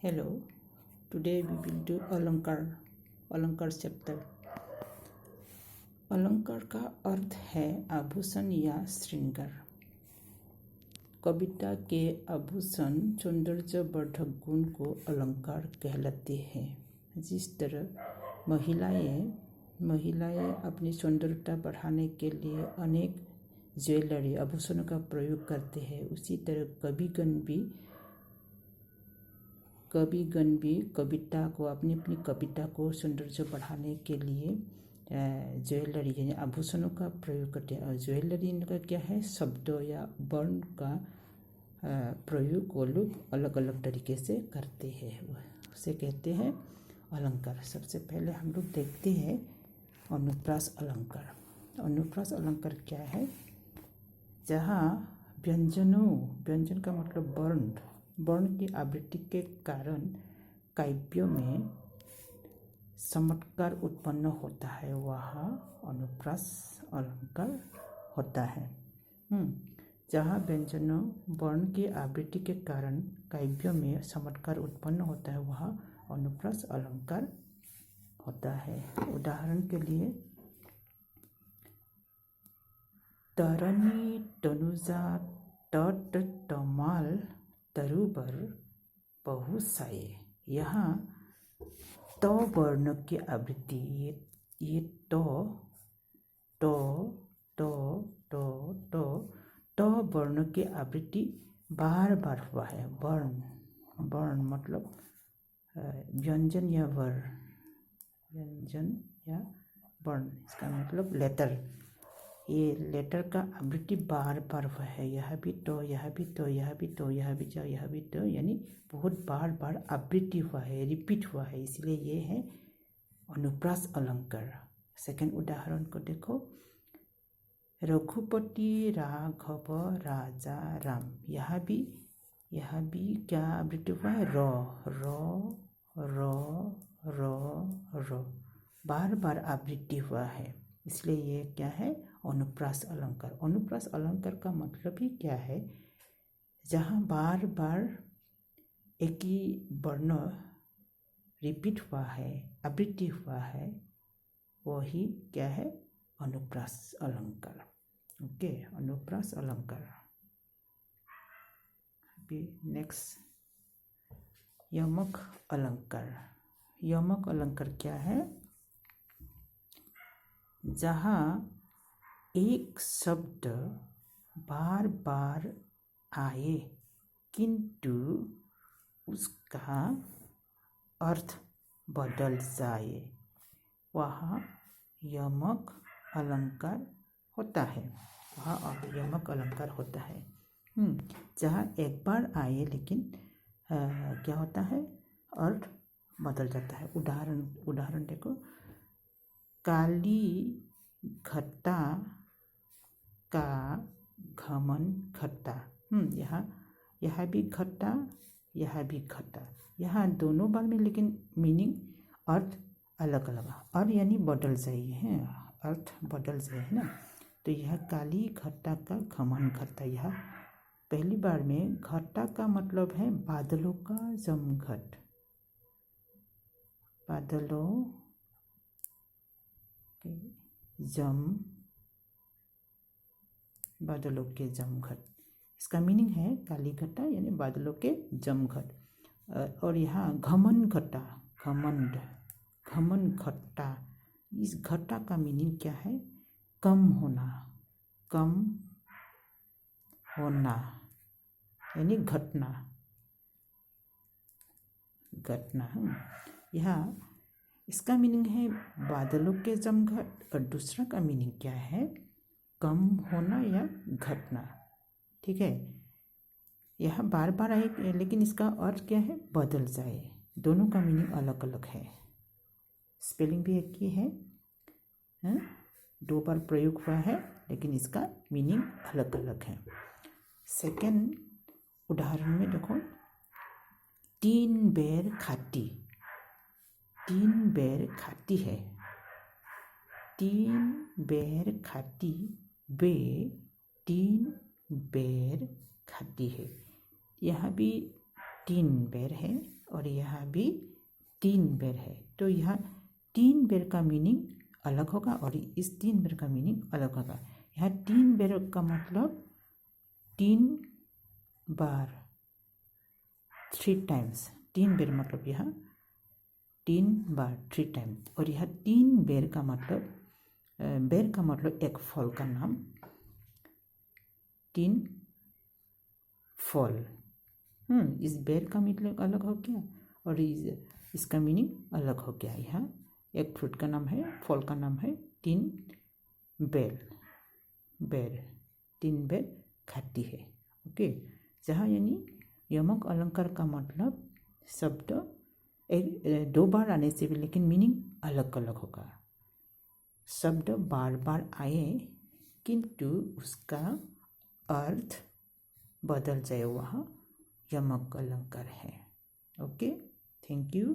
Hello, today we will do अलंकार chapter. अलंकार का अर्थ है आभूषण या श्रृंगार। कविता के आभूषण सौंदर्यवर्धक गुण को अलंकार कहलाते हैं। जिस तरह महिलाएं अपनी सौंदर्यता बढ़ाने के लिए अनेक ज्वेलरी आभूषणों का प्रयोग करते हैं, उसी तरह कविगण भी अपनी कविता को सौंदर्य बढ़ाने के लिए ज्वेलरी यानी आभूषणों का प्रयोग करते हैं। और ज्वेलरी का क्या है, शब्दों या वर्ण का प्रयोग वो लोग अलग अलग तरीके से करते हैं, उसे कहते हैं अलंकार। सबसे पहले हम लोग देखते हैं अनुप्रास अलंकार। अनुप्रास अलंकार क्या है, जहाँ व्यंजन का मतलब वर्ण की आवृत्ति के कारण काव्यों में चमत्कार उत्पन्न होता है, वहाँ अनुप्रास अलंकार होता है। जहाँ व्यंजनों वर्ण की आवृत्ति के कारण काव्यों में चमत्कार उत्पन्न होता है, वहाँ अनुप्रास अलंकार होता है। उदाहरण के लिए, तरनी तनुजा तट तमाल तरुबर बहुसाये। यहाँ तो वर्ण की आवृत्ति, ये तो वर्ण की आवृत्ति बार बार हुआ है। वर्ण मतलब व्यंजन या वर्ण, इसका मतलब लेटर। ये लेटर का आवृत्ति बार बार हुआ है, यह भी तो, यह भी तो, यह भी तो, यह भी तो, यह भी तो, यानी बहुत बार आवृत्ति हुआ है, रिपीट हुआ है, इसलिए ये है अनुप्रास अलंकार। सेकंड उदाहरण को देखो, रघुपति राघव राजा राम। यह भी क्या आवृत्ति हुआ है, रो बार आवृत्ति हुआ है, इसलिए ये क्या है, अनुप्रास अलंकार। अनुप्रास अलंकार का मतलब ही क्या है, जहाँ बार एक ही वर्ण रिपीट हुआ है, आवृत्ति हुआ है, वही क्या है, अनुप्रास अलंकार। ओके, अनुप्रास अलंकार। अभी नेक्स्ट, यमक अलंकार। यमक अलंकार क्या है, जहाँ एक शब्द बार बार आए किंतु उसका अर्थ बदल जाए, वहाँ यमक अलंकार होता है। यमक अलंकार होता है। जहाँ एक बार आए लेकिन क्या होता है, अर्थ बदल जाता है। उदाहरण देखो, काली घटा का घमन घटा। यह भी घटा, यह भी घटा। यहाँ दोनों बार में लेकिन मीनिंग, अर्थ अलग अलग, और यानी बदल जाए है, अर्थ बदल जाए है ना। तो यह काली घटा का घमन घटा, यह पहली बार में घटा का मतलब है बादलों का जमघट, बादलों के जमघट, इसका मीनिंग है काली घटा यानी बादलों के जमघट। और यहाँ घमन घटा, घमन घटा, इस घटा का मीनिंग क्या है, कम होना यानी घटना। यहाँ इसका मीनिंग है बादलों के जमघट, और दूसरा का मीनिंग क्या है, कम होना या घटना। ठीक है, यह बार आए लेकिन इसका अर्थ क्या है, बदल जाए। दोनों का मीनिंग अलग अलग है, स्पेलिंग भी एक ही है, दो बार प्रयोग हुआ है लेकिन इसका मीनिंग अलग अलग है। सेकेंड उदाहरण में देखो, तीन बेर खाती है, तीन बेर खाती, बे तीन बेर खाती है। यह भी तीन बेर है और यह कभी 3 बेर है, तो यहाँ 3 बेर का मीनिंग अलग होगा और इस 3 बेर का मीनिंग अलग होगा। यहाँ 3 बेर का मतलब 3 बार, 3 टाइम्स। 3 बेर मतलब यहाँ 3 बार, 3 टाइम्स। और यहाँ 3 बेर का मतलब, बेर का मतलब एक फल का नाम, 3 फल। इस बेर का मतलब अलग हो गया और इसका मीनिंग अलग हो गया। यहाँ एक फ्रूट का नाम है, फल का नाम है 3 बेर, 3 बेर खाती है। ओके, जहाँ यानी यमक अलंकार का मतलब शब्द 2 बार आने से भी लेकिन मीनिंग अलग अलग होगा। शब्द बार बार आए किंतु उसका अर्थ बदल जाए, वह यमक अलंकार है। Okay, thank you.